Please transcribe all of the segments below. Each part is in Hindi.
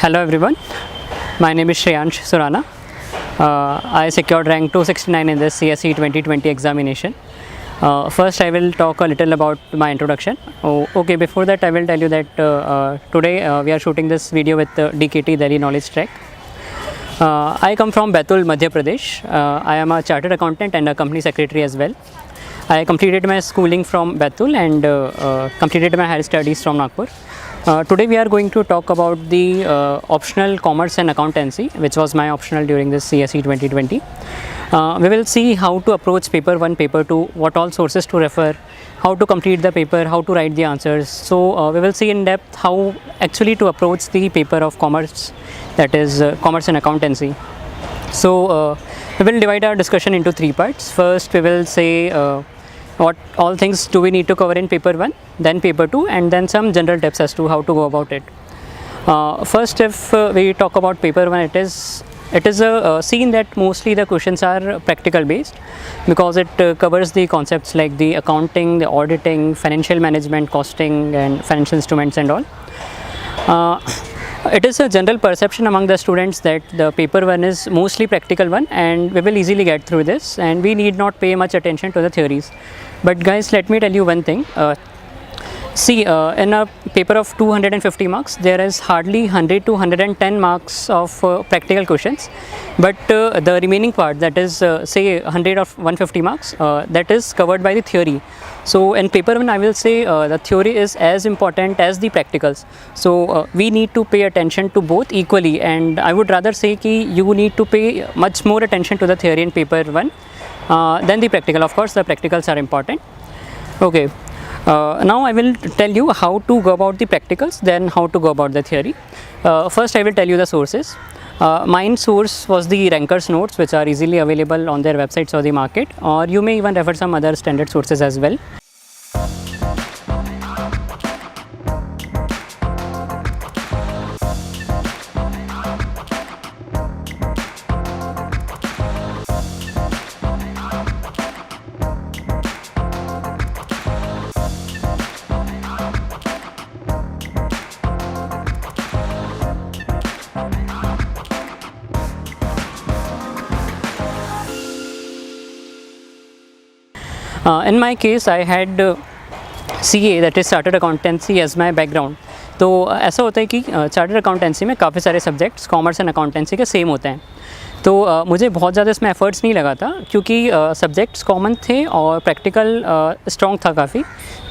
Hello everyone, my name is Shreyansh Surana. I secured rank 269 in this CSE 2020 examination. First I will talk a little about my introduction. Okay, before that I will tell you that today we are shooting this video with DKT Delhi Knowledge Track. I come from Baitul, Madhya Pradesh. I am a chartered accountant and a company secretary as well. I completed my schooling from Baitul and completed my higher studies from Nagpur. Today we are going to talk about the optional commerce and accountancy, which was my optional during this CSE 2020. We will see how to approach paper 1, paper 2, what all sources to refer, how to complete the paper, how to write the answers. So we will see in depth how actually to approach the paper of commerce, that is commerce and accountancy. So we will divide our discussion into 3 parts. First we will say what all things do we need to cover in paper 1, then paper 2, and then some general tips as to how to go about it. First, if we talk about paper 1, it is a scene that mostly the questions are practical based, because it covers the concepts like the accounting, the auditing, financial management, costing and financial instruments and all. It is a general perception among the students that the paper 1 is mostly practical one and we will easily get through this and we need not pay much attention to the theories. But guys, let me tell you one thing. See, in a paper of 250 marks, there is hardly 100 to 110 marks of practical questions. But the remaining part, that is say 100 or 150 marks, that is covered by the theory. So in paper 1, I will say the theory is as important as the practicals. So we need to pay attention to both equally, and I would rather say कि you need to pay much more attention to the theory in paper 1 than the practical. Of course, the practicals are important. Okay. Now I will tell you how to go about the practicals, then how to go about the theory. First I will tell you the sources. Mine source was the Ranker's notes, which are easily available on their websites or the market, or you may even refer some other standard sources as well. In my case, I had CA, that is Chartered Accountancy, as my background. तो ऐसा होता है कि चार्टर्ड अकाउंटेंसी में काफ़ी सारे सब्जेक्ट्स कॉमर्स एंड अकाउंटेंसी के सेम होते हैं. तो मुझे बहुत ज़्यादा इसमें एफर्ट्स नहीं लगा था, क्योंकि सब्जेक्ट्स कॉमन थे और प्रैक्टिकल स्ट्रॉन्ग था काफ़ी,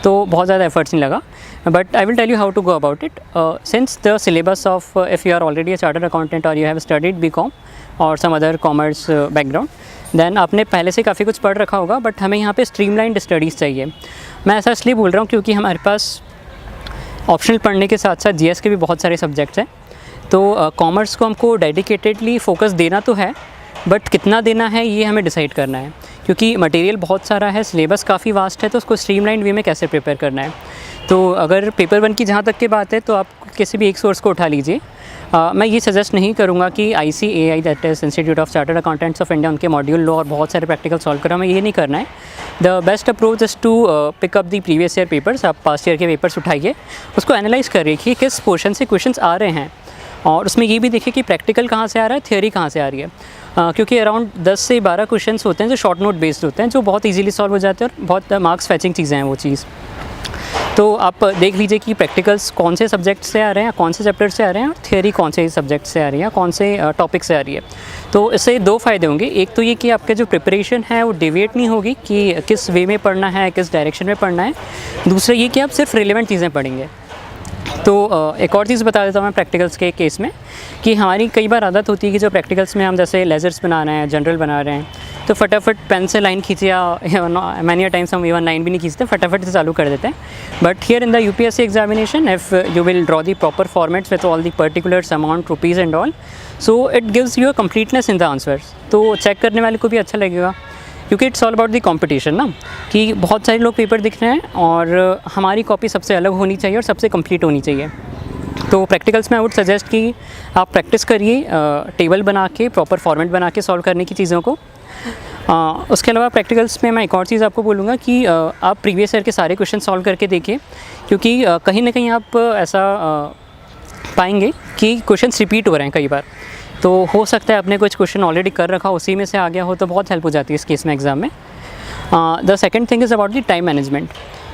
तो बहुत ज़्यादा एफर्ट्स नहीं लगा. But I will tell you how to go about it. Since the syllabus of if you are already a chartered accountant और यू हैव स्टडीड BCom और some other commerce background, then आपने पहले से काफ़ी कुछ पढ़ रखा होगा. बट हमें यहाँ पे स्ट्रीमलाइंड स्टडीज़ चाहिए. मैं ऐसा इसलिए बोल रहा हूँ क्योंकि हमारे पास ऑप्शनल पढ़ने के साथ साथ GS के भी बहुत सारे सब्जेक्ट्स हैं. तो कॉमर्स को हमको डेडिकेटेडली फोकस देना तो है, बट कितना देना है ये हमें डिसाइड करना है, क्योंकि मटेरियल बहुत सारा है, सिलेबस काफ़ी वास्ट है, तो उसको स्ट्रीमलाइंड वे में कैसे प्रिपेयर करना है. तो अगर पेपर 1 की जहाँ तक की बात है, तो आप किसी भी एक सोर्स को उठा लीजिए. मैं ये सजेस्ट नहीं करूँगा कि ICAI, that is institute of chartered accountants of India, उनके मॉड्यूल लो और बहुत सारे प्रैक्टिकल सॉल्व करो, हमें ये नहीं करना है. The best approach is to pick up the previous year papers. आप पास्ट ईयर के पेपर्स उठाइए, उसको एनालाइज़ करिए कि किस पोर्शन से क्वेश्चंस आ रहे हैं, और उसमें ये भी देखिए कि प्रैक्टिकल कहाँ से आ रहा है, थियोरी कहाँ से आ रही है. क्योंकि अराउंड 10 से 12 क्वेश्चंस होते हैं जो शॉर्ट नोट बेस्ड होते हैं, जो बहुत ईजीली सॉल्व हो जाते हैं और बहुत मार्क्स फैचिंग चीज़ें हैं वो चीज़. तो आप देख लीजिए कि प्रैक्टिकल्स कौन से सब्जेक्ट से आ रहे हैं, कौन से चैप्टर से आ रहे हैं, और थियोरी कौन से सब्जेक्ट से आ रही है, कौन से टॉपिक से आ रही है. तो इससे 2 फ़ायदे होंगे. एक तो ये कि आपके जो प्रिपरेशन है वो डिविएट नहीं होगी कि किस वे में पढ़ना है, किस डायरेक्शन में पढ़ना है. दूसरा ये कि आप सिर्फ रिलेवेंट चीज़ें पढ़ेंगे. तो एक और चीज़ बता देता हूँ मैं प्रैक्टिकल्स के केस में, कि हमारी कई बार आदत होती है कि जो प्रैक्टिकल्स में हम जैसे लेजर्स बना रहे हैं, जनरल बना रहे हैं, तो फटाफट पेन से लाइन खींचे, या मैनी टाइम्स हम इवन लाइन भी नहीं खींचते, फटाफट से चालू कर देते हैं. But here in the UPSC examination, if you will draw the proper formats with all the particulars, amount, rupees and all, so it gives you a completeness in the answers. तो चेक करने वाले को भी अच्छा लगेगा, क्योंकि it's all about the competition ना, कि बहुत सारे लोग पेपर दिख रहे हैं और हमारी कॉपी सबसे अलग होनी चाहिए और सबसे कंप्लीट होनी चाहिए. तो प्रैक्टिकल्स में आई वुड सजेस्ट कि आप प्रैक्टिस करिए, टेबल बना के, प्रॉपर फॉर्मेट बना के सॉल्व करने की चीज़ों को. उसके अलावा प्रैक्टिकल्स में मैं एक और चीज़ आपको बोलूँगा कि आप प्रीवियस ईयर के सारे क्वेश्चन सॉल्व करके देखिए, क्योंकि कहीं ना कहीं आप ऐसा पाएंगे कि क्वेश्चंस रिपीट हो रहे हैं कई बार। तो हो सकता है आपने कुछ क्वेश्चन ऑलरेडी कर रखा, उसी में से आ गया हो, तो बहुत हेल्प हो जाती है इस केस में एग्ज़ाम में। The second thing is about the time management,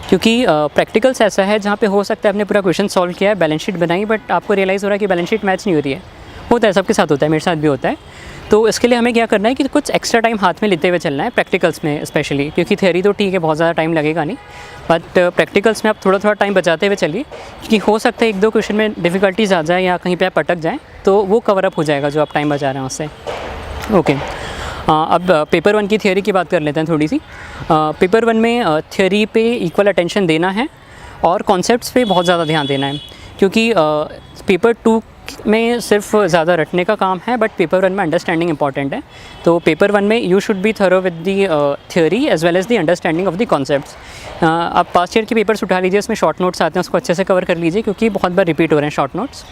क्योंकि प्रैक्टिकल्स ऐसा है जहाँ पे हो सकता है आपने पूरा क्वेश्चन सॉल्व किया है, बैलेंस शीट बनाई, बट आपको रियलाइज़ हो रहा है कि बैलेंस शीट मैच नहीं हो रही है। होता है, सबके साथ होता है, मेरे साथ भी होता है। तो इसके लिए हमें क्या करना है कि कुछ एक्स्ट्रा टाइम हाथ में लेते हुए चलना है प्रैक्टिकल्स में स्पेशली, क्योंकि थ्योरी तो ठीक है, बहुत ज़्यादा टाइम लगेगा नहीं, बट प्रैक्टिकल्स में आप थोड़ा थोड़ा टाइम बचाते हुए चलिए, क्योंकि हो सकता है एक दो क्वेश्चन में डिफ़िकल्टीज आ जाए या कहीं पे आप अटक जाएँ, तो वो कवर अप हो जाएगा जो आप टाइम बचा रहे हैं उससे। ओके, अब पेपर 1 की थ्योरी की बात कर लेते हैं थोड़ी सी। पेपर 1 में थ्योरी पे इक्वल अटेंशन देना है और कॉन्सेप्ट्स पे बहुत ज़्यादा ध्यान देना है, क्योंकि पेपर 2 में सिर्फ ज़्यादा रटने का काम है, बट पेपर 1 में अंडरस्टैंडिंग इंपॉर्टेंट है। तो पेपर 1 में you should be thorough with the theory as well as the understanding of the concepts. आप पास्ट ईयर के पेपर्स उठा लीजिए, उसमें शॉर्ट नोट्स आते हैं, उसको अच्छे से कवर कर लीजिए, क्योंकि बहुत बार रिपीट हो रहे हैं शॉर्ट नोट्स।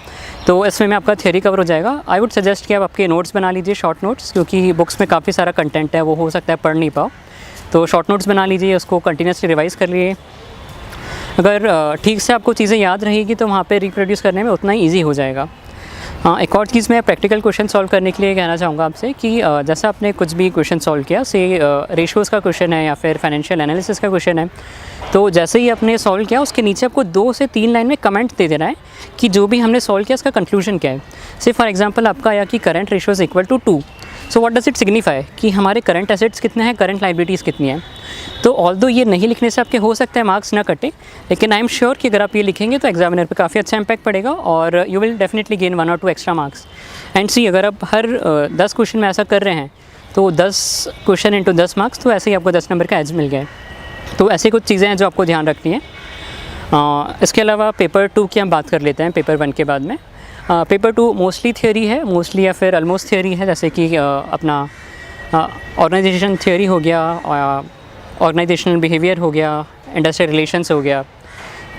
तो इसमें में आपका थ्योरी कवर हो जाएगा। आई वुड सजेस्ट कि आप आपके नोट्स बना लीजिए, शॉर्ट नोट्स, क्योंकि बुक्स में काफ़ी सारा कंटेंट है, वो हो सकता है पढ़ नहीं पाओ, तो शॉर्ट नोट्स बना लीजिए, उसको कंटिन्यूसली रिवाइज़ कर लिए। अगर ठीक से आपको चीज़ें याद रहेगी तो वहाँ पे रिप्रोड्यूस करने में उतना ही ईजी हो जाएगा। एक और चीज़ मैं प्रैक्टिकल क्वेश्चन सॉल्व करने के लिए कहना चाहूँगा आपसे कि जैसा आपने कुछ भी क्वेश्चन सॉल्व किया, से रेशियोज़ का क्वेश्चन है या फिर फाइनेंशियल एनालिसिस का क्वेश्चन है, तो जैसे ही आपने सॉल्व किया उसके नीचे आपको 2 से 3 लाइन में कमेंट दे देना है कि जो भी हमने सॉल्व किया उसका कंक्लूजन क्या है। से फॉर एग्जांपल आपका आया कि current ratio is equal to 2, so what does it signify, कि हमारे करंट एसेट्स कितने हैं, करंट लाइबिलिटीज़ कितनी हैं। तो ऑल्दो ये नहीं लिखने से आपके हो सकता है मार्क्स ना कटे, लेकिन आई एम श्योर कि अगर आप ये लिखेंगे तो एग्जामिनर पे काफ़ी अच्छा इंपैक्ट पड़ेगा और यू विल डेफिनेटली गेन 1 और 2 एक्स्ट्रा मार्क्स। एंड सी, अगर आप हर 10 क्वेश्चन में ऐसा कर रहे हैं तो 10 क्वेश्चन इंटू 10 मार्क्स, तो ऐसे ही आपको 10 नंबर का एज मिल गया। तो ऐसे कुछ चीज़ें हैं जो आपको ध्यान रखनी है। इसके अलावा पेपर 2 की हम बात कर लेते हैं पेपर 1 के बाद में। पेपर 2 मोस्टली थ्योरी है, मोस्टली या फिर ऑलमोस्ट थ्योरी है, जैसे कि अपना ऑर्गेनाइजेशन थ्योरी हो गया, ऑर्गेनाइजेशनल बिहेवियर हो गया, इंडस्ट्रियल रिलेशंस हो गया।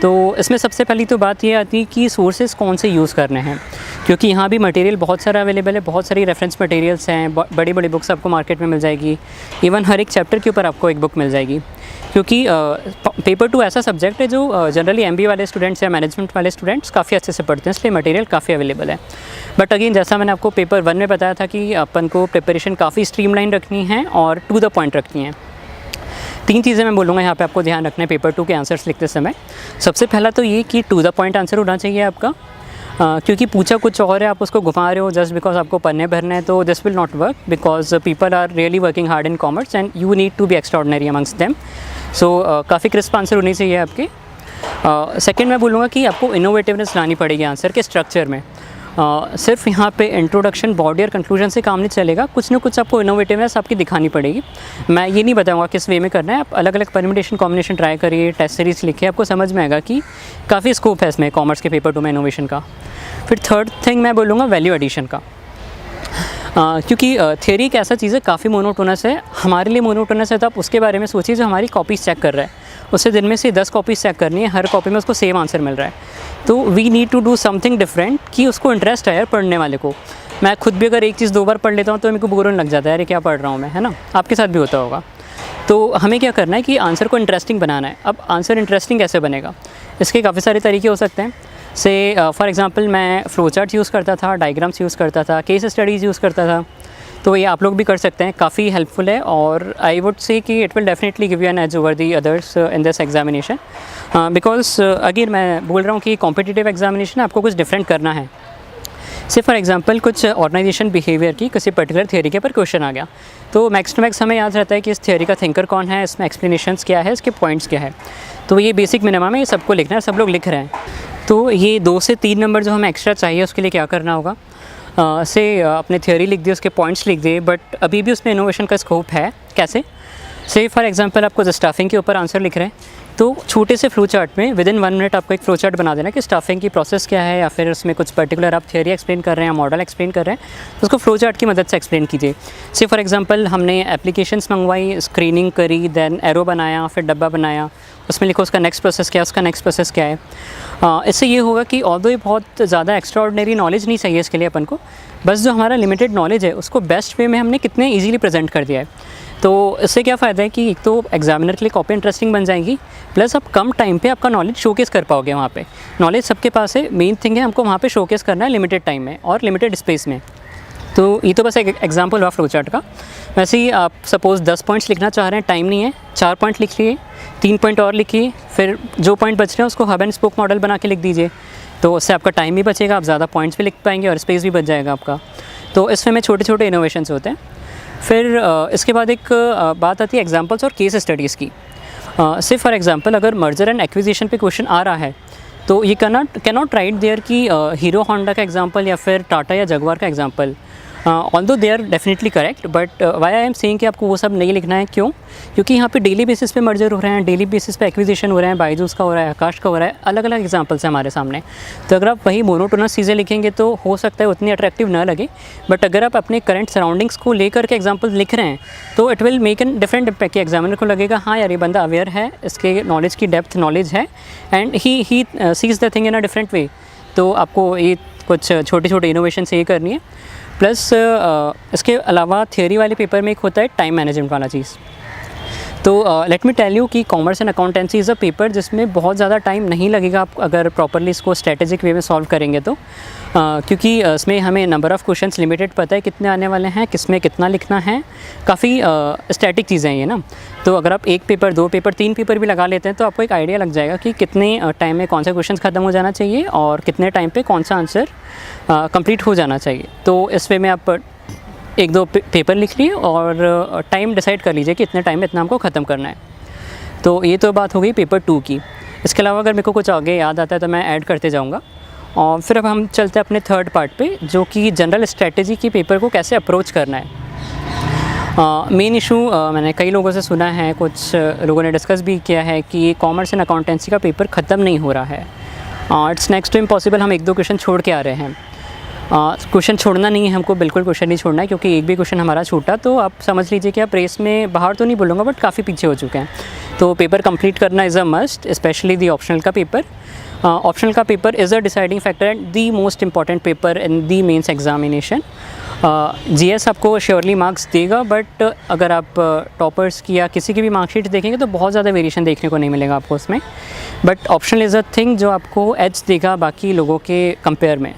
तो इसमें सबसे पहली तो बात ये आती है कि सोर्सेज कौन से यूज़ करने हैं, क्योंकि यहाँ भी मटेरियल बहुत सारा अवेलेबल है, बहुत सारी रेफरेंस मटेरियल्स हैं, बड़ी बड़ी बुक्स आपको मार्केट में मिल जाएगी, इवन हर एक चैप्टर के ऊपर आपको एक बुक मिल जाएगी। क्योंकि पेपर 2 ऐसा सब्जेक्ट है जो जनरली MBA वाले स्टूडेंट्स या मैनेजमेंट वाले स्टूडेंट्स काफ़ी अच्छे से पढ़ते हैं, इसलिए मटेरियल काफ़ी अवेलेबल है। बट अगेन, जैसा मैंने आपको पेपर 1 में बताया था कि अपन को प्रिपरेशन काफ़ी स्ट्रीमलाइन रखनी है और टू द पॉइंट रखनी है। 3 चीज़ें मैं बोलूँगा यहाँ पे आपको ध्यान रखना है पेपर 2 के आंसर्स लिखते समय। सबसे पहला तो ये कि टू द पॉइंट आंसर होना चाहिए आपका, क्योंकि पूछा कुछ और है, आप उसको घुमा रहे हो जस्ट बिकॉज आपको पढ़ने भरना है, तो this will not work, because people are really working hard in commerce and you need to be extraordinary amongst them. So काफ़ी क्रिस्प आंसर होनी चाहिए आपके। सेकेंड मैं बोलूँगा कि आपको इनोवेटिवनेस लानी पड़ेगी आंसर के स्ट्रक्चर में। सिर्फ यहाँ पे इंट्रोडक्शन, बॉडी और कंक्लूजन से काम नहीं चलेगा, कुछ ना कुछ आपको इनोवेटिवनेस आपकी दिखानी पड़ेगी। मैं ये नहीं बताऊँगा किस वे में करना है, आप अलग अलग परम्यूटेशन कॉम्बिनेशन ट्राई करिए, टेस्ट सीरीज लिखिए, आपको समझ में आएगा कि काफ़ी स्कोप है इसमें कॉमर्स के पेपर 2 में इनोवेशन का। फिर थर्ड थिंग मैं बोलूँगा वैल्यू एडिशन का, क्योंकि थियरी एक ऐसा चीज़ है काफ़ी मोनोटोनस है, हमारे लिए मोनोटोनस है, तो आप उसके बारे में सोचिए जो हमारी कॉपीज चेक कर रहा है, उससे दिन में से 10 कॉपीज चेक करनी है, हर कॉपी में उसको सेम आंसर मिल रहा है, तो we need to do something different कि उसको इंटरेस्ट है यार पढ़ने वाले को। मैं खुद भी अगर एक चीज़ 2 बार पढ़ लेता हूँ तो मेरे को बोर होने लग जाता है, यार क्या पढ़ रहा हूँ मैं, है ना, आपके साथ भी होता होगा। तो हमें क्या करना है कि आंसर को इंटरेस्टिंग बनाना है। अब आंसर इंटरेस्टिंग कैसे बनेगा, इसके काफ़ी सारे तरीके हो सकते हैं। से फॉर एग्जांपल मैं फ्लो चार्ट्स यूज़ करता था, डायग्राम्स यूज़ करता था, केस स्टडीज़ यूज़ करता था, तो ये आप लोग भी कर सकते हैं, काफ़ी हेल्पफुल है और आई वुड से कि it will definitely give you an edge over the others in this examination, because again मैं बोल रहा हूँ कि कॉम्पिटिटिव एग्जामिनेशन आपको कुछ डिफरेंट करना है। से फॉर एग्जांपल कुछ ऑर्गेनाइजेशन बिहेवियर की किसी पर्टिकुलर थियरी के ऊपर क्वेश्चन आ गया, तो मैक्स टू मैक्स हमें याद रहता है कि इस थियरी का थिंकर कौन है, इसमें एक्सप्लेनेशंस क्या है, इसके पॉइंट्स क्या है, तो ये बेसिक मिनिमम है, ये सबको लिखना है, सब लोग लिख रहे हैं। तो ये 2 से 3 नंबर जो हमें एक्स्ट्रा चाहिए उसके लिए क्या करना होगा, से अपने थियरी लिख दिए, उसके पॉइंट्स लिख दिए, बट अभी भी उसमें इनोवेशन का स्कोप है। कैसे, से फॉर एग्जांपल आपको स्टाफिंग के ऊपर आंसर लिख रहे हैं, तो छोटे से फ्लो चार्ट में विद इन 1 मिनट आपको एक फ्लो चार्ट बना देना कि स्टाफिंग की प्रोसेस क्या है, या फिर उसमें कुछ पर्टिकुलर आप थियरी एक्सप्लेन कर रहे हैं, मॉडल एक्सप्लेन कर रहे हैं, तो उसको फ्लो चार्ट की मदद से एक्सप्लेन कीजिए। से फॉर एग्जांपल हमने एप्लीकेशंस मंगवाई, स्क्रीनिंग करी, देन एरो बनाया, फिर डब्बा बनाया, उसमें लिखो उसका नेक्स्ट प्रोसेस क्या है, उसका नेक्स्ट प्रोसेस क्या है। इससे ये होगा कि ऑल्दो ये बहुत ज़्यादा एक्स्ट्रा ऑर्डिनरी नॉलेज नहीं चाहिए इसके लिए अपन को, बस जो हमारा लिमिटेड नॉलेज है उसको बेस्ट वे में हमने कितने ईजीली प्रेजेंट कर दिया है। तो इससे क्या फ़ायदा है कि एक तो एग्जामिनर के लिए कॉपी इंटरेस्टिंग बन जाएगी, प्लस आप कम टाइम पे आपका नॉलेज शोकेस कर पाओगे। वहाँ पे नॉलेज सबके पास है, मेन थिंग है हमको वहाँ पे शोकेस करना है लिमिटेड टाइम में और लिमिटेड स्पेस में। तो ये तो बस एक एग्जांपल हुआ फ्लो चार्ट का। वैसे ही आप सपोज़ 10 पॉइंट्स लिखना चाह रहे हैं, टाइम नहीं है, 4 पॉइंट लिख लिए, 3 पॉइंट और लिखिए, फिर जो पॉइंट बच रहे हैं उसको हब एंड स्पोक मॉडल बना के लिख दीजिए। तो उससे आपका टाइम भी बचेगा, आप ज़्यादा पॉइंट्स भी लिख पाएंगे और स्पेस भी बच जाएगा आपका। तो इस वे में छोटे छोटे इनोवेशंस होते हैं। फिर इसके बाद एक बात आती है एग्जांपल्स और केस स्टडीज़ की। से फॉर एग्जांपल अगर मर्जर एंड एक्विजिशन पे क्वेश्चन आ रहा है तो ये कैनॉट राइट देयर कि हीरो होंडा का एग्जांपल या फिर टाटा या जगुआर का एग्जांपल, although they are definitely correct, but why I am saying कि आपको वो सब नहीं लिखना है। क्यों? क्योंकि यहाँ पे डेली बेसिस पे मर्जर हो रहे हैं, डेली बेसिस पे एक्विजिशन हो रहे हैं, बायजूस का हो रहा है, आकाश का हो रहा है, अलग अलग एग्जांपल्स हैं हमारे सामने। तो अगर आप वही मोनोटोनस चीज़ें लिखेंगे तो हो सकता है उतनी अट्रैक्टिव ना लगे, बट अगर आप अपने करंट सराउंडिंग्स को लेकर के एग्जाम्पल लिख रहे हैं तो it will make an different impact. Examiner को लगेगा हाँ यार ये बंदा अवेयर है, इसके नॉलेज की डेप्थ नॉलेज है and he sees the thing in a different way. तो आपको ये कुछ छोटे छोटे इनोवेशन से ये करनी है। प्लस इसके अलावा थियोरी वाले पेपर में एक होता है टाइम मैनेजमेंट वाला चीज़। तो लेट मी टेल यू कि commerce and accountancy is a paper जिसमें बहुत ज़्यादा टाइम नहीं लगेगा आप अगर प्रॉपरली इसको स्ट्रेटेजिक वे में सॉल्व करेंगे तो। क्योंकि इसमें हमें नंबर ऑफ़ क्वेश्चंस लिमिटेड पता है कितने आने वाले हैं, किसमें कितना लिखना है, काफ़ी स्टैटिक चीज़ें हैं ये ना। तो अगर आप 1 पेपर 2 पेपर 3 पेपर भी लगा लेते हैं तो आपको एक आइडिया लग जाएगा कि कितने टाइम में कौन सा क्वेश्चन ख़त्म हो जाना चाहिए और कितने टाइम पे कौन सा आंसर कंप्लीट हो जाना चाहिए। तो इस वे में आप 1-2 पेपर लिख लिए और टाइम डिसाइड कर लीजिए कि इतने टाइम में इतना हमको ख़त्म करना है। तो ये तो बात हो गई पेपर 2 की। इसके अलावा अगर मेरे को कुछ आगे याद आता है तो मैं ऐड करते जाऊँगा। और फिर अब हम चलते हैं अपने थर्ड पार्ट पे, जो कि जनरल स्ट्रेटजी की पेपर को कैसे अप्रोच करना है। मेन इशू मैंने कई लोगों से सुना है, कुछ लोगों ने डिस्कस भी किया है कि कॉमर्स एंड अकाउंटेंसी का पेपर ख़त्म नहीं हो रहा है। इट्स नेक्स्ट टू इम्पॉसिबल, हम 1-2 क्वेश्चन छोड़ के आ रहे हैं। क्वेश्चन छोड़ना नहीं है हमको, बिल्कुल क्वेश्चन नहीं छोड़ना है, क्योंकि एक भी क्वेश्चन हमारा छूटा तो आप समझ लीजिए कि आप रेस में बाहर तो नहीं बोलूँगा बट काफ़ी पीछे हो चुके हैं। तो पेपर कंप्लीट करना is a must, especially the optional का पेपर। ऑप्शनल का paper is a deciding factor and the most important paper in the mains examination. GS आपको श्योरली मार्क्स देगा, बट अगर आप टॉपर्स की या किसी की भी मार्कशीट देखेंगे तो बहुत ज़्यादा वेरिएशन देखने को नहीं मिलेगा आपको उसमें। But optional is a thing जो आपको एज देगा बाकी लोगों के कंपेयर में।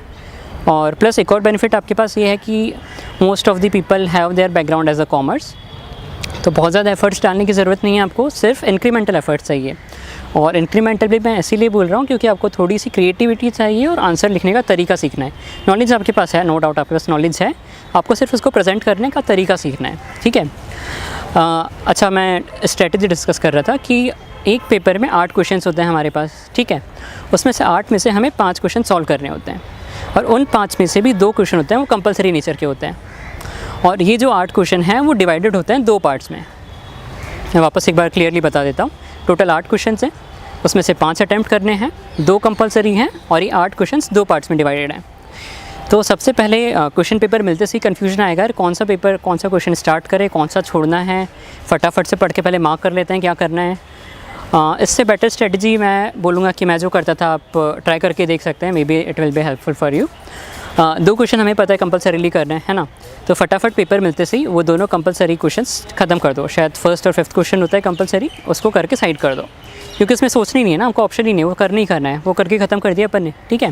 और प्लस एक और बेनिफिट आपके पास ये है कि most of the people have their background as a commerce, तो बहुत ज़्यादा एफर्ट्स डालने की ज़रूरत नहीं है आपको, सिर्फ इंक्रीमेंटल एफर्ट्स चाहिए। और इंक्रीमेंटल भी मैं इसीलिए बोल रहा हूँ क्योंकि आपको थोड़ी सी क्रिएटिविटी चाहिए और आंसर लिखने का तरीका सीखना है। नॉलेज आपके पास है, नो डाउट आपके पास नॉलेज है, आपको सिर्फ उसको प्रेजेंट करने का तरीका सीखना है, ठीक है। अच्छा, मैं स्ट्रेटजी डिस्कस कर रहा था कि एक पेपर में 8 क्वेश्चन होते हैं हमारे पास, ठीक है। उसमें से 8 में से हमें 5 क्वेश्चन सॉल्व करने होते हैं और उन 5 में से भी 2 क्वेश्चन होते हैं वो कंपलसरी नेचर के होते हैं। और ये जो 8 क्वेश्चन हैं वो डिवाइडेड होते हैं 2 पार्ट्स में। मैं वापस एक बार क्लियरली बता देता हूँ। टोटल 8 क्वेश्चन हैं, उसमें से 5 अटैम्प्ट करने हैं, 2 कंपलसरी हैं और ये 8 क्वेश्चन 2 पार्ट्स में डिवाइडेड हैं। तो सबसे पहले क्वेश्चन पेपर मिलते से कन्फ्यूजन आएगा, कौन सा पेपर कौन सा क्वेश्चन स्टार्ट करें, कौन सा छोड़ना है। फटाफट से पढ़ के पहले मार्क कर लेते हैं क्या करना है। इससे बेटर स्ट्रेटजी मैं बोलूँगा कि मैं जो करता था आप ट्राई करके देख सकते हैं, may be it will be helpful for you. 2 question हमें पता है कंपलसरीली करना है ना, तो फटाफट पेपर मिलते से ही वो दोनों कंपलसरी क्वेश्चंस ख़त्म कर दो। शायद फर्स्ट और 5th क्वेश्चन होता है कंपलसरी, उसको करके साइड कर दो, क्योंकि इसमें सोचनी नहीं है ना, हमको ऑप्शन ही नहीं है, वो करना ही करना है, वो करके ख़त्म कर दिया अपन ने, ठीक है।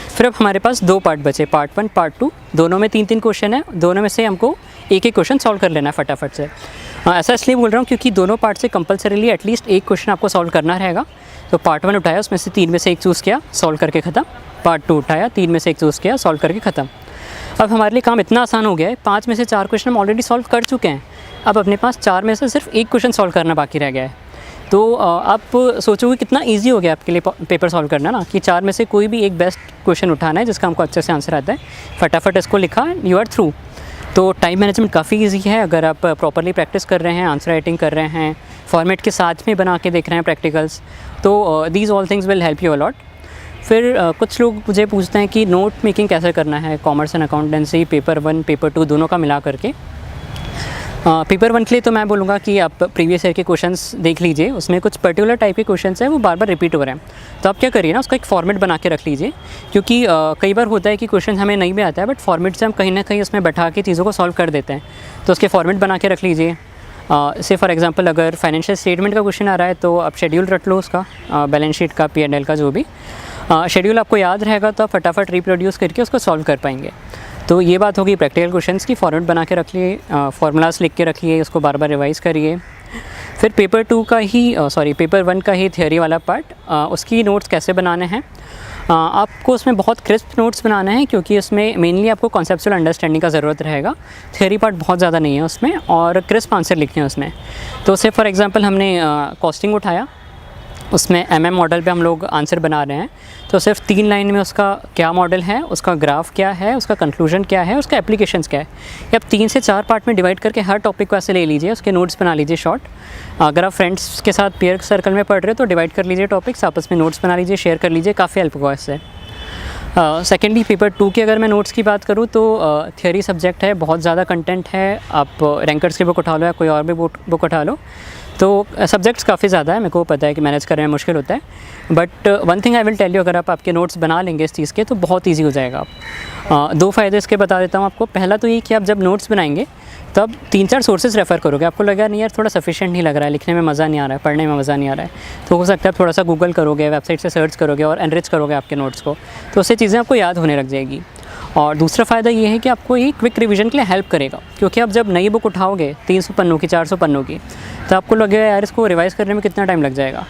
फिर अब हमारे पास 2 पार्ट बचे, पार्ट 1 पार्ट 2, दोनों में 3-3 क्वेश्चन है, दोनों में से हमको एक क्वेश्चन सॉल्व कर लेना है फटाफट से। ऐसा इसलिए बोल रहा हूँ क्योंकि दोनों पार्ट से कंपलसरीली एटलीस्ट एक क्वेश्चन आपको सॉल्व करना रहेगा। तो पार्ट 1 उठाया, उसमें से 3 में से एक चूज़ किया, सॉल्व करके ख़त्म। पार्ट 2 उठाया, 3 में से एक चूज़ किया, सॉल्व करके ख़त्म। अब हमारे लिए काम इतना आसान हो गया है, 5 में से 4 क्वेश्चन हम ऑलरेडी सॉल्व कर चुके हैं। अब अपने पास 4 में से सिर्फ एक क्वेश्चन सॉल्व करना बाकी रह गया है। तो आप सोचोगे कितना ईजी हो गया आपके लिए पेपर सॉल्व करना ना, कि 4 में से कोई भी एक बेस्ट क्वेश्चन उठाना है जिसका हमको अच्छे से आंसर आता है, फटाफट इसको लिखा, यू आर थ्रू। तो टाइम मैनेजमेंट काफ़ी ईजी है अगर आप प्रॉपरली प्रैक्टिस कर रहे हैं, आंसर राइटिंग कर रहे हैं, फॉर्मेट के साथ में बना के देख रहे हैं प्रैक्टिकल्स, तो these all things will help you a lot. फिर कुछ लोग मुझे पूछते हैं कि नोट मेकिंग कैसे करना है commerce and accountancy paper 1 paper 2 दोनों का मिला करके। पेपर 1 के लिए तो मैं बोलूँगा कि आप प्रीवियस ईयर के क्वेश्चंस देख लीजिए, उसमें कुछ पर्टिकुलर टाइप के क्वेश्चंस हैं वो बार बार रिपीट हो रहे हैं। तो आप क्या करिए ना, उसका एक फॉर्मेट बना के रख लीजिए, क्योंकि कई बार होता है कि क्वेश्चन हमें नहीं भी आता है बट फॉर्मेट से हम कहीं ना कहीं उसमें बैठा के चीज़ों को सॉल्व कर देते हैं। तो उसके फॉर्मेट बना के रख लीजिए। से फॉर एग्जांपल अगर फाइनेंशियल स्टेटमेंट का क्वेश्चन आ रहा है तो आप शेड्यूल रट लो उसका, बैलेंस शीट का, P&L का, जो भी शेड्यूल आपको याद रहेगा तो आप फटाफट रिप्रोड्यूस करके उसको सॉल्व कर पाएंगे। तो ये बात होगी प्रैक्टिकल क्वेश्चंस की। फॉर्मेट बना के रख लिए, फार्मूलाज लिख के रखिए, उसको बार बार रिवाइज़ करिए। फिर पेपर 1 का ही थियोरी वाला पार्ट, उसकी नोट्स कैसे बनाने हैं। आपको उसमें बहुत क्रिस्प नोट्स बनाना है, क्योंकि उसमें मेनली आपको कॉन्सेप्चुअल अंडरस्टैंडिंग का ज़रूरत रहेगा। थियोरी पार्ट बहुत ज़्यादा नहीं है उसमें, और क्रिस्प आंसर लिखने हैं उसमें। तो से फॉर एग्जांपल हमने कॉस्टिंग उठाया, उसमें MM मॉडल पे हम लोग आंसर बना रहे हैं। तो सिर्फ 3 लाइन में उसका क्या मॉडल है, उसका ग्राफ क्या है, उसका कंक्लूजन क्या है, उसका एप्लीकेशंस क्या है, ये आप 3 से 4 पार्ट में डिवाइड करके हर टॉपिक को ऐसे ले लीजिए, उसके नोट्स बना लीजिए शॉर्ट। अगर आप फ्रेंड्स के साथ पीयर सर्कल में पढ़ रहे हो तो डिवाइड कर लीजिए टॉपिक्स, आपस में नोट्स बना लीजिए, शेयर कर लीजिए, काफ़ी हेल्प होगा इससे। सेकेंडली पेपर 2 की अगर मैं नोट्स की बात करूँ तो थियोरी सब्जेक्ट है, बहुत ज़्यादा कंटेंट है। आप रैंकर्स की बुक उठा लो या कोई और भी बुक उठा लो, तो सब्जेक्ट्स काफ़ी ज़्यादा है। मेरे को पता है कि मैनेज करने में मुश्किल होता है, but one thing I will tell you, अगर आप आपके नोट्स बना लेंगे इस चीज़ के तो बहुत ईजी हो जाएगा। आप 2 फ़ायदे इसके बता देता हूँ आपको। पहला तो ये कि आप जब नोट्स बनाएंगे तब 3-4 सोर्सेज रेफ़र करोगे, आपको लगा नहीं यार थोड़ा सफिशिएंट नहीं लग रहा है, लिखने में मज़ा नहीं आ रहा है, पढ़ने में मज़ा नहीं आ रहा है, तो हो सकता है आप थोड़ा सा गूगल करोगे, वेबसाइट से सर्च करोगे और एनरिच करोगे आपके नोट्स को, तो उससे चीज़ें आपको याद होने लग जाएगी। और दूसरा फ़ायदा ये है कि आपको ये क्विक रिवीजन के लिए हेल्प करेगा, क्योंकि आप जब नई बुक उठाओगे 300 पन्नों की, 400 पन्नों की, तो आपको लगेगा यार इसको रिवाइज़ करने में कितना टाइम लग जाएगा।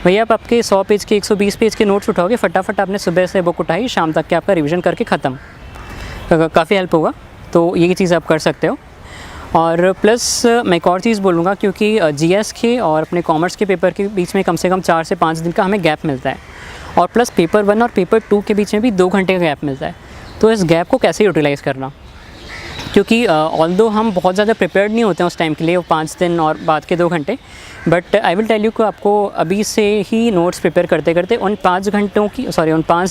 भैया आप आपके 100 पेज के, 120 पेज के नोट्स उठाओगे, फटाफट आपने सुबह से बुक उठाई, शाम तक के आपका रिवीजन करके ख़त्म, काफ़ी हेल्प होगा। तो ये चीज़ आप कर सकते हो। और प्लस मैं एक और चीज़ बोलूँगा, क्योंकि GS के और अपने कॉमर्स के पेपर के बीच में कम से कम 4 से 5 दिन का हमें गैप मिलता है, और प्लस पेपर 1 और पेपर 2 के बीच में भी 2 घंटे का गैप मिलता है। तो इस गैप को कैसे यूटिलाइज़ करना, क्योंकि ऑल्दो हम बहुत ज़्यादा प्रिपेयर्ड नहीं होते हैं उस टाइम के लिए, वो 5 दिन और बाद के 2 घंटे, but I will tell you कि आपको अभी से ही नोट्स प्रिपेयर करते करते उन 5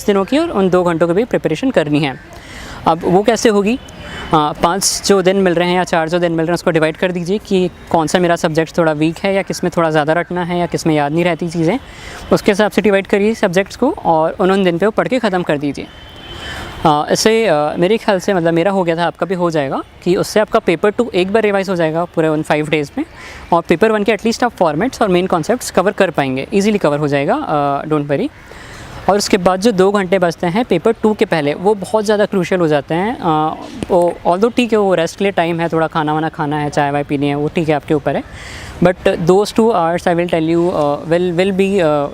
दिनों की और उन 2 घंटों की भी प्रिपरेशन करनी है। अब वो कैसे होगी, 5 जो दिन मिल रहे हैं या 4 जो दिन मिल रहे हैं उसको डिवाइड कर दीजिए कि कौन सा मेरा सब्जेक्ट थोड़ा वीक है, या किस में थोड़ा ज़्यादा रटना है, या किस में याद नहीं रहती चीज़ें, उसके हिसाब से डिवाइड करिए सब्जेक्ट्स को, और उन दिन पे वो पढ़ के ख़त्म कर दीजिए। इससे मेरे ख्याल से, मतलब मेरा हो गया था, आपका भी हो जाएगा, कि उससे आपका पेपर 2 एक बार रिवाइज़ हो जाएगा पूरे उन 5 डेज़ में, और पेपर 1 के एटलीस्ट आप फॉर्मेट्स और मेन कॉन्सेप्ट्स कवर कर पाएंगे, ईजिली कवर हो जाएगा, डोंट वरी। और उसके बाद जो 2 घंटे बचते हैं पेपर 2 के पहले, वो बहुत ज़्यादा क्रूशियल हो जाते हैं। ऑल्दो ठीक है, वो रेस्ट के लिए टाइम है, थोड़ा खाना वाना खाना है, चाय वाय पीनी है, वो ठीक है, आपके ऊपर है, but those 2 hours I will tell you will be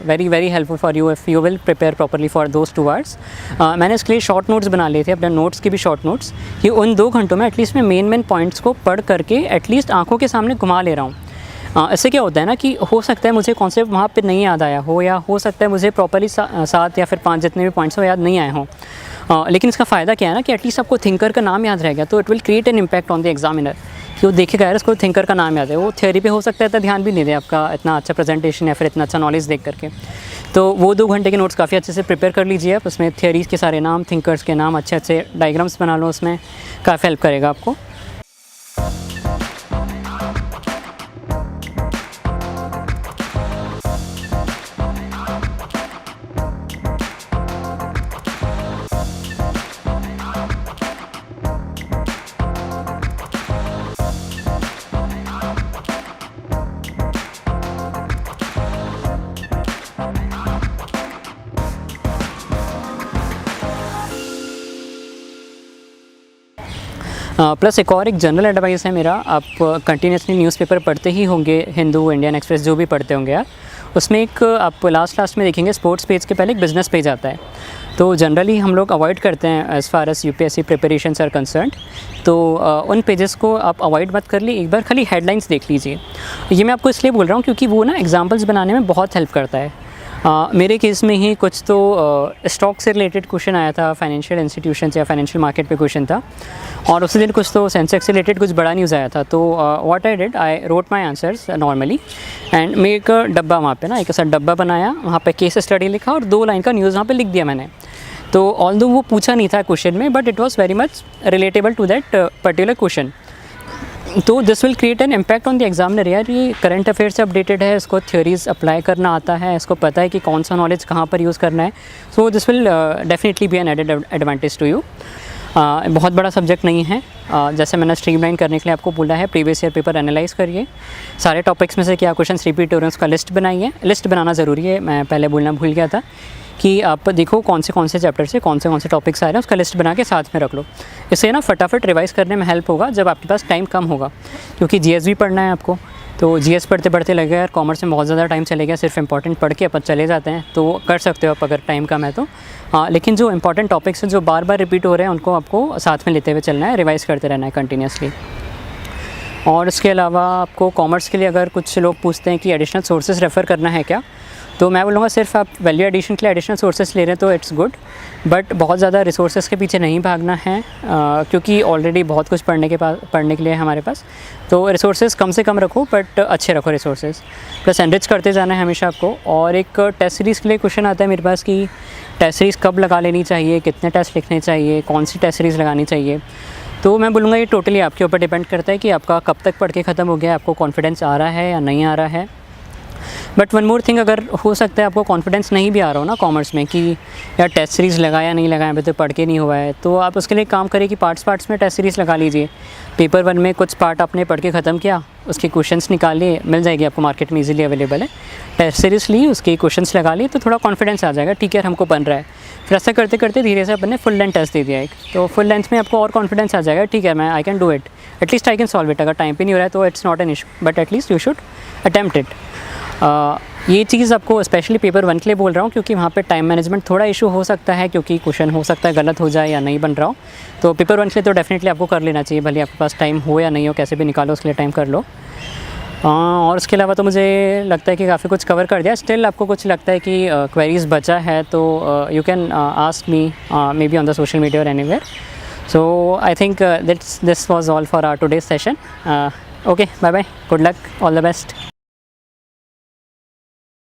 very very helpful for you if you will prepare properly for those 2 hours. मैंने इसके लिए शॉर्ट नोट्स बना लिए थे, अपने नोट्स के भी शॉर्ट नोट्स, कि उन 2 घंटों में एटलीस्ट मैं मेन पॉइंट्स को पढ़ करके एटलीस्ट आँखों के सामने घुमा ले रहा हूँ। इससे क्या होता है ना, कि हो सकता है मुझे कॉन्सेप्ट वहाँ पे नहीं याद आया हो, या हो सकता है मुझे प्रॉपरली 7 या फिर 5 जितने भी पॉइंट्स हो याद नहीं आए हों, लेकिन इसका फ़ायदा क्या है ना, कि एटलीस्ट आपको थिंकर का नाम याद रह गया, तो it will create an impact on the examiner, कि वो देखेगा यार इसको थिंकर का नाम याद है। वो थ्योरी पे हो सकता है इतना ध्यान भी नहीं दे आपका इतना अच्छा प्रेजेंटेशन या फिर इतना अच्छा नॉलेज देख करके। तो वो 2 घंटे के नोट्स काफ़ी अच्छे से प्रिपेयर कर लीजिए आप, उसमें थ्योरीज़ के सारे नाम, थिंकर्स के नाम, अच्छे अच्छे डायग्राम्स बना लो, उसमें काफ़ी हेल्प करेगा आपको। प्लस एक जनरल एडवाइस है मेरा, आप कंटिन्यूसली न्यूज़पेपर पढ़ते ही होंगे, हिंदू, इंडियन एक्सप्रेस, जो भी पढ़ते होंगे आप, उसमें एक आप लास्ट में देखेंगे स्पोर्ट्स पेज के पहले एक बिज़नेस पेज आता है। तो जनरली हम लोग अवॉइड करते हैं as far as UPSC preparations are concerned, तो उन पेजेस को आप अवॉइड मत कर ली, एक बार खाली हेडलाइंस देख लीजिए। ये मैं आपको इसलिए बोल रहा हूँ क्योंकि वो ना एग्जाम्पल्स बनाने में बहुत हेल्प करता है। मेरे केस में ही कुछ तो स्टॉक से रिलेटेड क्वेश्चन आया था, फाइनेंशियल इंस्टीट्यूशन या फाइनेंशियल मार्केट पे क्वेश्चन था, और उसी दिन कुछ तो सेंसेक्स से रिलेटेड कुछ बड़ा न्यूज़ आया था। तो what I did, I wrote my answers normally, and मैं एक डब्बा वहाँ पे ना, एक ऐसा डब्बा बनाया, वहाँ पे केस स्टडी लिखा और 2 लाइन का न्यूज़ वहाँ पे लिख दिया मैंने। तो ऑल्दो वो पूछा नहीं था क्वेश्चन में, but it was very much relatable to that particular question. तो this will create an impact on the examiner. यार ये करंट अफेयर से अपडेटेड है, इसको थ्योरीज अप्लाई करना आता है, इसको पता है कि कौन सा नॉलेज कहाँ पर यूज़ करना है। So this will definitely be an added advantage to you. बहुत बड़ा सब्जेक्ट नहीं है, जैसे मैंने स्ट्रीमलाइन करने के लिए आपको बोला है, प्रीवियस ईयर पेपर एनालाइज करिए, सारे टॉपिक्स में से क्या क्वेश्चन रिपीट हो रहे हैं उसका लिस्ट बनाइए। लिस्ट बनाना ज़रूरी है, मैं पहले बोलना भूल गया था कि आप देखो कौन से चैप्टर से कौन से टॉपिक्स आ रहे हैं, उसका लिस्ट बना के साथ में रख लो। इससे ना फटाफट रिवाइज़ करने में हेल्प होगा जब आपके पास टाइम कम होगा, क्योंकि जीएस भी पढ़ना है आपको। तो जीएस पढ़ते पढ़ते लगेगा यार कॉमर्स में बहुत ज़्यादा टाइम चलेगा, सिर्फ इंपॉर्टेंट पढ़ के अपन चले जाते हैं, तो कर सकते हो आप अगर टाइम कम है तो। लेकिन जो इंपॉर्टेंट टॉपिक्स हैं जो बार बार रिपीट हो रहे हैं उनको आपको साथ में लेते हुए चलना है, रिवाइज़ करते रहना है कंटिन्यूसली। और इसके अलावा आपको कॉमर्स के लिए अगर कुछ लोग पूछते हैं कि एडिशनल सोर्सेज रेफ़र करना है क्या, तो मैं बोलूँगा सिर्फ आप वैल्यू एडिशन के लिए एडिशनल सोर्सेज ले रहे हैं तो इट्स गुड, बट बहुत ज़्यादा रिसोर्सेज के पीछे नहीं भागना है, क्योंकि ऑलरेडी बहुत कुछ पढ़ने के लिए है हमारे पास। तो रिसोर्सेज कम से कम रखो, बट अच्छे रखो रिसोर्सेज, प्लस एनरिच करते जाना है हमेशा आपको। और एक टेस्ट सीरीज़ के लिए क्वेश्चन आता है मेरे पास कि टेस्ट सीरीज़ कब लगा लेनी चाहिए, कितने टेस्ट लिखने चाहिए, कौन सी टेस्ट सीरीज़ लगानी चाहिए। तो मैं बोलूँगा ये टोटली आपके ऊपर डिपेंड करता है कि आपका कब तक पढ़ के ख़त्म हो गया, आपको कॉन्फिडेंस आ रहा है या नहीं आ रहा है। बट वन मोर थिंग, अगर हो सकता है आपको कॉन्फिडेंस नहीं भी आ रहा हो ना कॉमर्स में कि यार टेस्ट सीरीज़ लगाया नहीं लगाया अभी तो पढ़ के नहीं हुआ है, तो आप उसके लिए काम करिए कि पार्ट्स में टेस्ट सीरीज़ लगा लीजिए। पेपर 1 में कुछ पार्ट आपने पढ़ के ख़त्म किया, उसके क्वेश्चंस निकाल लिए, मिल जाएगी आपको मार्केट में इजीली अवेलेबल है। टेस्ट सीरीज़ ली, उसके क्वेश्चंस लगा लिए, तो थोड़ा कॉन्फिडेंस आ जाएगा, ठीक है हमको बन रहा है। फिर ऐसा करते करते धीरे से अपन ने फुल लेंथ टेस्ट दे दिया एक, तो फुल लेंथ में आपको और कॉन्फिडेंस आ जाएगा, ठीक है मैं I can do it, at least I can solve it. अगर टाइम पे नहीं हो रहा है तो it's not an issue, but at least you should attempt it. ये चीज़ आपको स्पेशली पेपर 1 के लिए बोल रहा हूँ, क्योंकि वहाँ पे टाइम मैनेजमेंट थोड़ा इशू हो सकता है, क्योंकि क्वेश्चन हो सकता है गलत हो जाए या नहीं बन रहा हो। तो पेपर 1 के लिए तो डेफिनेटली आपको कर लेना चाहिए, भले आपके पास टाइम हो या नहीं हो, कैसे भी निकालो उसके लिए टाइम कर लो। और उसके अलावा तो मुझे लगता है कि काफ़ी कुछ कवर कर दिया। स्टिल आपको कुछ लगता है कि क्वेरीज़ बचा है तो you can ask me maybe on the social media और anywhere. So I think this was all for our today's session. Okay, bye bye, good luck, all the best.